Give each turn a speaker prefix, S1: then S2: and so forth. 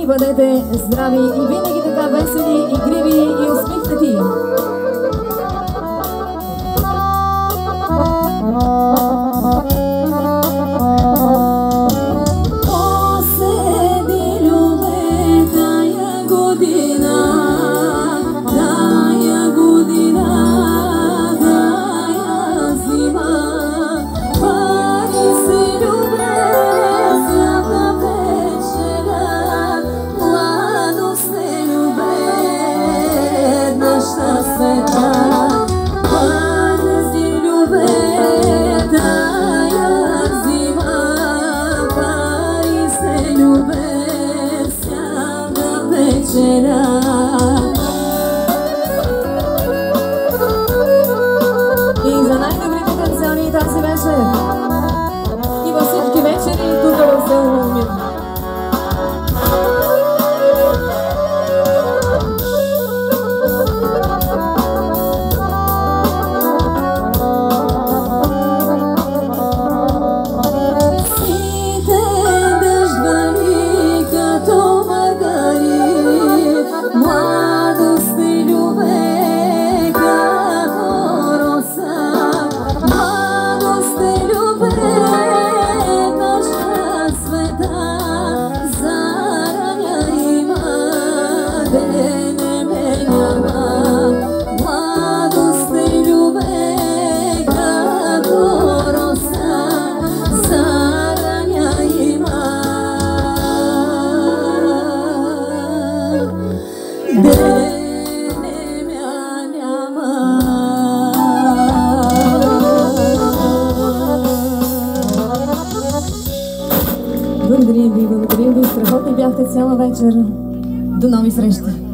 S1: и бъдете здрави и винаги така весели, игриви и усмихнати! И за най-добрите канцони тази вечер и във всички вечери тук в село Ломир. Благодарим ви, страхотни бяхте цяла вечер. До нови срещи!